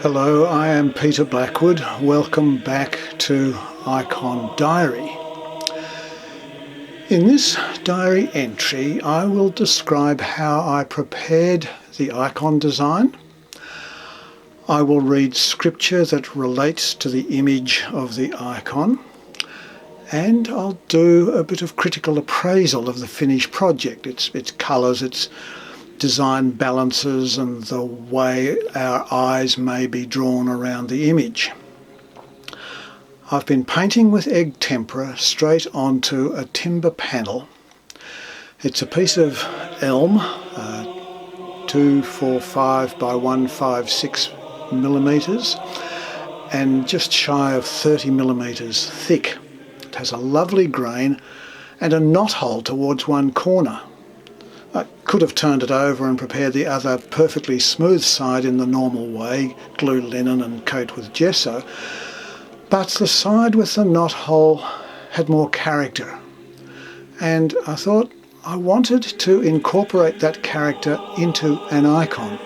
Hello, I am Peter Blackwood. Welcome back to Icon Diary. In this diary entry, I will describe how I prepared the icon design. I will read scripture that relates to the image of the icon, and I'll do a bit of critical appraisal of the finished project, its colours, its design balances, and the way our eyes may be drawn around the image. I've been painting with egg tempera straight onto a timber panel. It's a piece of elm, 245 by 156 millimetres, and just shy of 30 millimetres thick. It has a lovely grain and a knot hole towards one corner. I could have turned it over and prepared the other perfectly smooth side in the normal way, glue linen and coat with gesso, but the side with the knot hole had more character, and I thought I wanted to incorporate that character into an icon.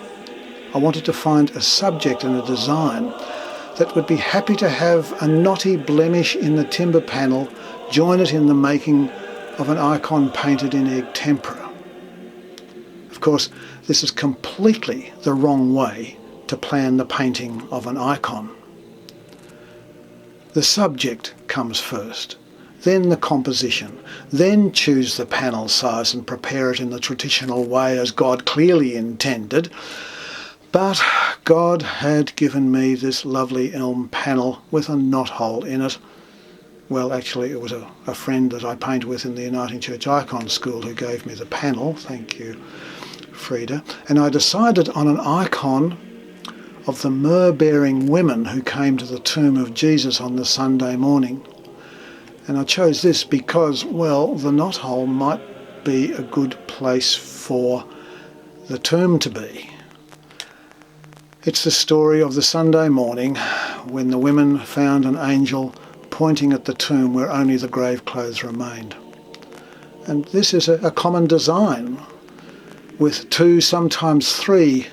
I wanted to find a subject and a design that would be happy to have a knotty blemish in the timber panel join it in the making of an icon painted in egg tempera. Of course, this is completely the wrong way to plan the painting of an icon. The subject comes first, then the composition, then choose the panel size and prepare it in the traditional way as God clearly intended. But God had given me this lovely elm panel with a knot hole in it. Well, actually, it was a friend that I paint with in the Uniting Church Icon School who gave me the panel. Thank you, Frida. And I decided on an icon of the myrrh-bearing women who came to the tomb of Jesus on the Sunday morning. And I chose this because, well, the knot hole might be a good place for the tomb to be. It's the story of the Sunday morning when the women found an angel pointing at the tomb where only the grave clothes remained. And this is a common design, with two, sometimes three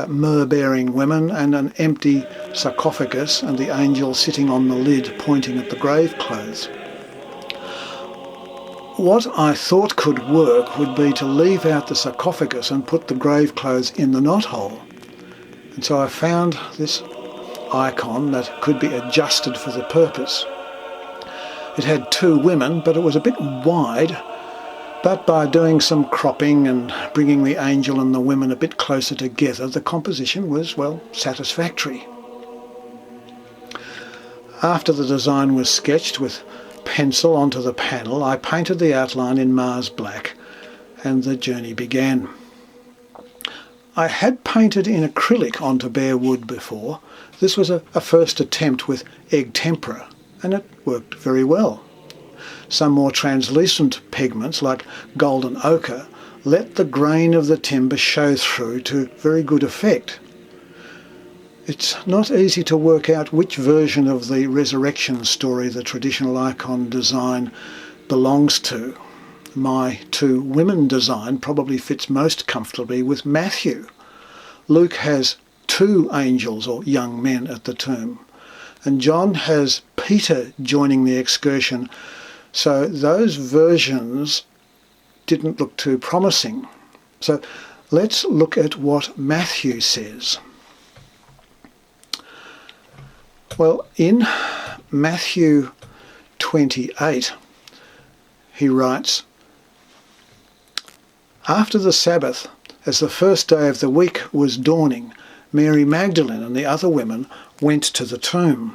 myrrh-bearing women and an empty sarcophagus and the angel sitting on the lid pointing at the grave clothes. What I thought could work would be to leave out the sarcophagus and put the grave clothes in the knot hole. And so I found this icon that could be adjusted for the purpose. It had two women, but it was a bit wide. But by doing some cropping and bringing the angel and the women a bit closer together, the composition was, well, satisfactory. After the design was sketched with pencil onto the panel, I painted the outline in Mars Black, and the journey began. I had painted in acrylic onto bare wood before. This was a first attempt with egg tempera, and it worked very well. Some more translucent pigments, like golden ochre, let the grain of the timber show through to very good effect. It's not easy to work out which version of the resurrection story the traditional icon design belongs to. My two women design probably fits most comfortably with Matthew. Luke has two angels or young men at the tomb, and John has Peter joining the excursion. So those versions didn't look too promising. So let's look at what Matthew says. Well, in Matthew 28, he writes, "After the Sabbath, as the first day of the week was dawning, Mary Magdalene and the other women went to the tomb.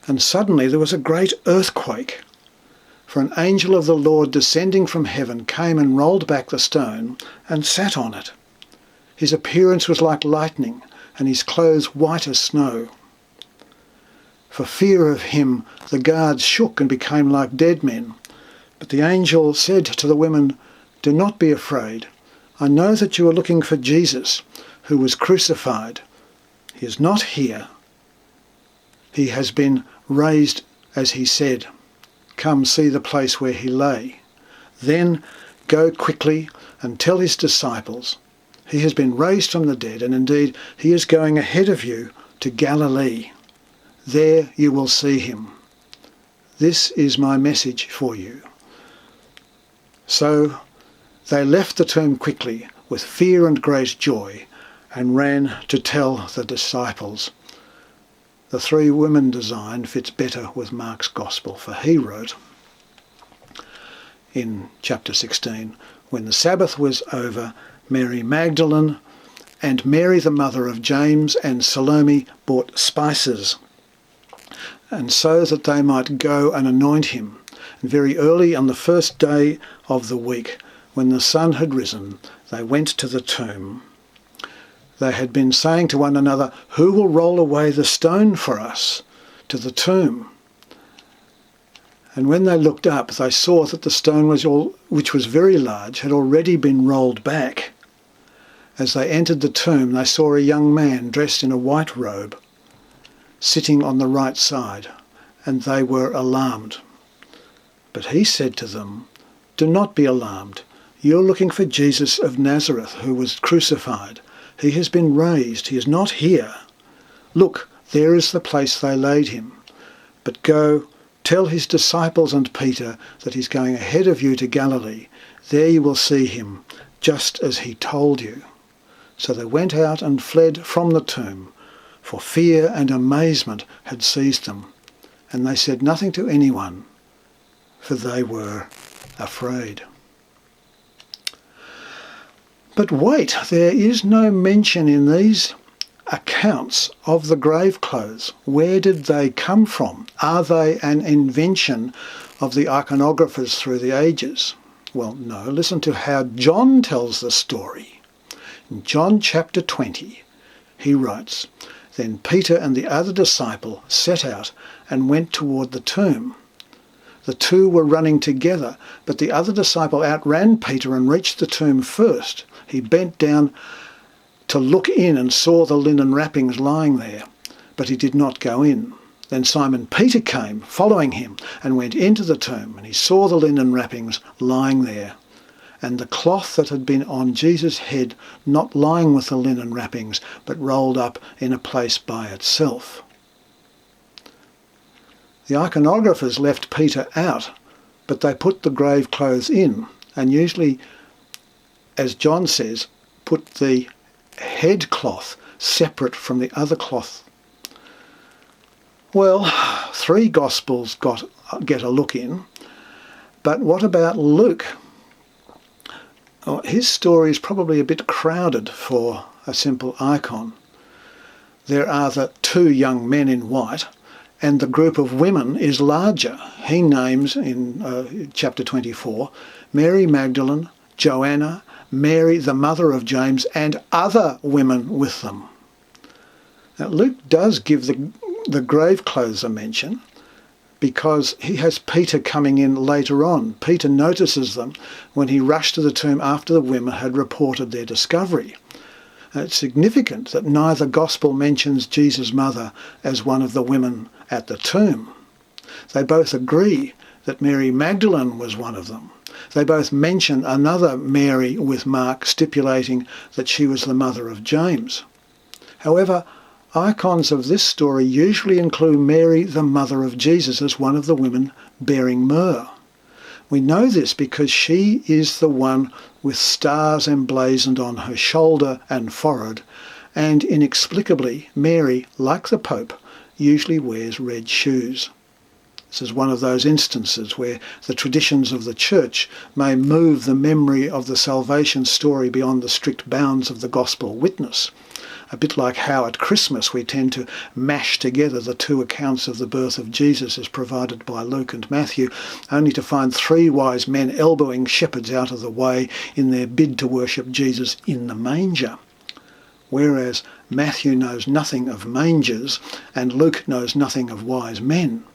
And suddenly there was a great earthquake. For an angel of the Lord descending from heaven came and rolled back the stone and sat on it. His appearance was like lightning, and his clothes white as snow. For fear of him, the guards shook and became like dead men. But the angel said to the women, 'Do not be afraid. I know that you are looking for Jesus, who was crucified. He is not here. He has been raised as he said. Come see the place where he lay. Then go quickly and tell his disciples, he has been raised from the dead, and indeed he is going ahead of you to Galilee. There you will see him. This is my message for you." So they left the tomb quickly with fear and great joy and ran to tell the disciples. The three women design fits better with Mark's Gospel, for he wrote in chapter 16, "When the Sabbath was over, Mary Magdalene and Mary the mother of James and Salome bought spices, and so that they might go and anoint him. And very early on the first day of the week, when the sun had risen, they went to the tomb. They had been saying to one another, 'Who will roll away the stone for us to the tomb?' And when they looked up, they saw that the stone, which was very large, had already been rolled back. As they entered the tomb, they saw a young man dressed in a white robe, sitting on the right side, and they were alarmed. But he said to them, 'Do not be alarmed. You're looking for Jesus of Nazareth, who was crucified. He has been raised. He is not here. Look, there is the place they laid him. But go, tell his disciples and Peter that he's going ahead of you to Galilee. There you will see him, just as he told you.' So they went out and fled from the tomb, for fear and amazement had seized them. And they said nothing to anyone, for they were afraid." But wait, there is no mention in these accounts of the grave clothes. Where did they come from? Are they an invention of the iconographers through the ages? Well, no. Listen to how John tells the story. In John chapter 20, he writes, "Then Peter and the other disciple set out and went toward the tomb. The two were running together, but the other disciple outran Peter and reached the tomb first. He bent down to look in and saw the linen wrappings lying there, but he did not go in. Then Simon Peter came, following him, and went into the tomb, and he saw the linen wrappings lying there, and the cloth that had been on Jesus' head not lying with the linen wrappings, but rolled up in a place by itself." The iconographers left Peter out, but they put the grave clothes in, and usually, as John says, put the head cloth separate from the other cloth. Well, 3 Gospels get a look in, but what about Luke? Oh, his story is probably a bit crowded for a simple icon. There are the 2 young men in white, and the group of women is larger. He names in chapter 24, Mary Magdalene, Joanna, Mary the mother of James, and other women with them. Now Luke does give the grave clothes a mention, because he has Peter coming in later on. Peter notices them when he rushed to the tomb after the women had reported their discovery. It's significant that neither gospel mentions Jesus' mother as one of the women at the tomb. They both agree that Mary Magdalene was one of them. They both mention another Mary with Mark, stipulating that she was the mother of James. However, icons of this story usually include Mary, the mother of Jesus, as one of the women bearing myrrh. We know this because she is the one with stars emblazoned on her shoulder and forehead, and inexplicably, Mary, like the Pope, usually wears red shoes. This is one of those instances where the traditions of the Church may move the memory of the salvation story beyond the strict bounds of the gospel witness. A bit like how at Christmas we tend to mash together the 2 accounts of the birth of Jesus as provided by Luke and Matthew, only to find 3 wise men elbowing shepherds out of the way in their bid to worship Jesus in the manger. Whereas Matthew knows nothing of mangers and Luke knows nothing of wise men.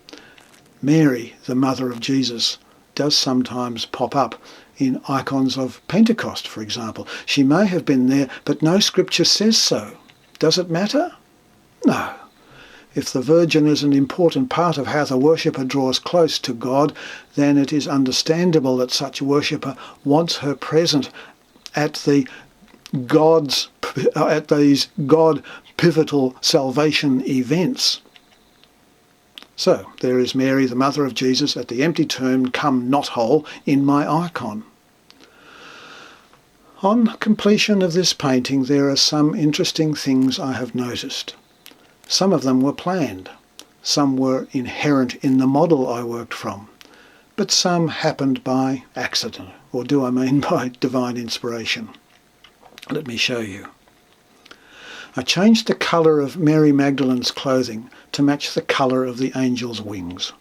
Mary, the mother of Jesus, does sometimes pop up in icons of Pentecost, for example. She may have been there, but no scripture says so. Does it matter? No. If the Virgin is an important part of how the worshipper draws close to God, then it is understandable that such worshipper wants her present at the God's at these God pivotal salvation events. So there is Mary, the mother of Jesus, at the empty tomb, come knothole, in my icon. On completion of this painting, there are some interesting things I have noticed. Some of them were planned. Some were inherent in the model I worked from. But some happened by accident, or do I mean by divine inspiration? Let me show you. I changed the colour of Mary Magdalene's clothing to match the colour of the angel's wings.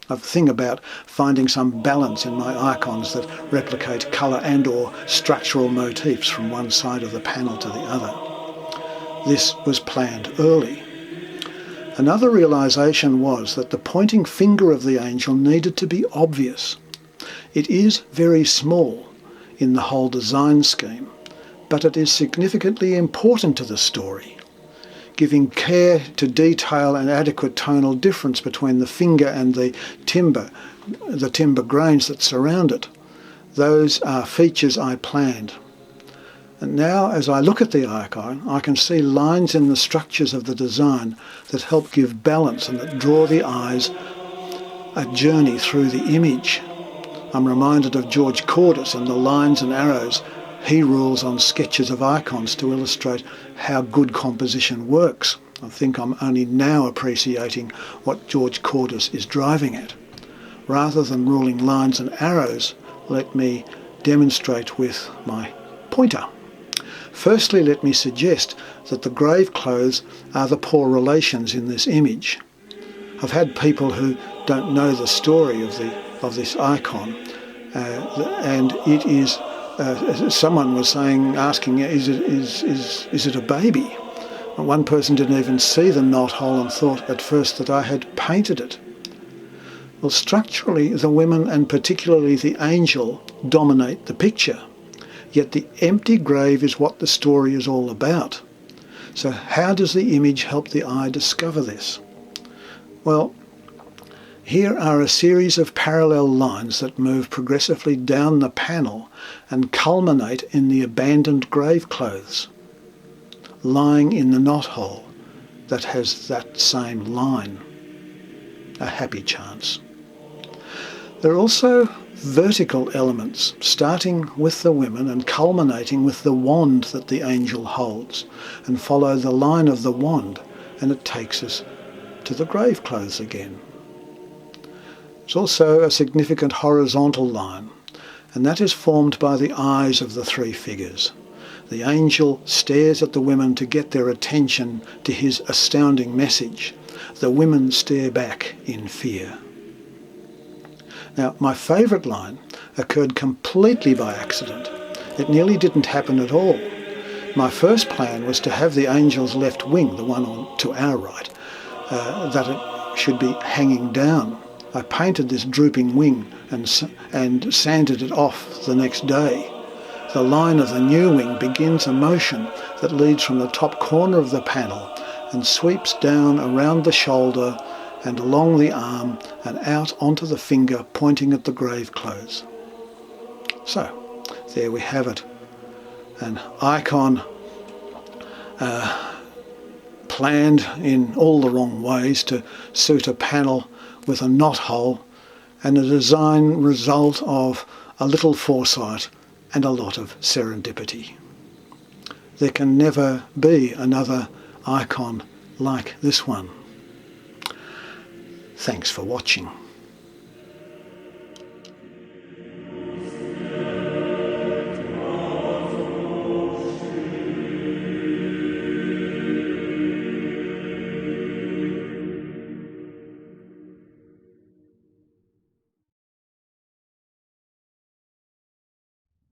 A thing about finding some balance in my icons that replicate colour and or structural motifs from one side of the panel to the other. This was planned early. Another realisation was that the pointing finger of the angel needed to be obvious. It is very small in the whole design scheme, but it is significantly important to the story, giving care to detail and adequate tonal difference between the finger and the timber grains that surround it. Those are features I planned. And now as I look at the icon, I can see lines in the structures of the design that help give balance and that draw the eyes a journey through the image. I'm reminded of George Cordis and the lines and arrows he rules on sketches of icons to illustrate how good composition works. I think I'm only now appreciating what George Cordis is driving at. Rather than ruling lines and arrows, let me demonstrate with my pointer. Firstly, let me suggest that the grave clothes are the poor relations in this image. I've had people who don't know the story of this icon, and it is. Someone was asking, is it a baby? One person didn't even see the knothole and thought at first that I had painted it. Well, structurally, the women and particularly the angel dominate the picture. Yet the empty grave is what the story is all about. So how does the image help the eye discover this? Well, here are a series of parallel lines that move progressively down the panel and culminate in the abandoned grave clothes, lying in the knothole that has that same line. A happy chance. There are also vertical elements, starting with the women and culminating with the wand that the angel holds, and follow the line of the wand, and it takes us to the grave clothes again. There's also a significant horizontal line, and that is formed by the eyes of the three figures. The angel stares at the women to get their attention to his astounding message. The women stare back in fear. Now, my favourite line occurred completely by accident. It nearly didn't happen at all. My first plan was to have the angel's left wing, the one on to our right, that it should be hanging down. I painted this drooping wing and sanded it off the next day. The line of the new wing begins a motion that leads from the top corner of the panel and sweeps down around the shoulder and along the arm and out onto the finger pointing at the grave clothes. So, there we have it. An icon planned in all the wrong ways to suit a panel with a knothole, and a design result of a little foresight and a lot of serendipity. There can never be another icon like this one. Thanks for watching.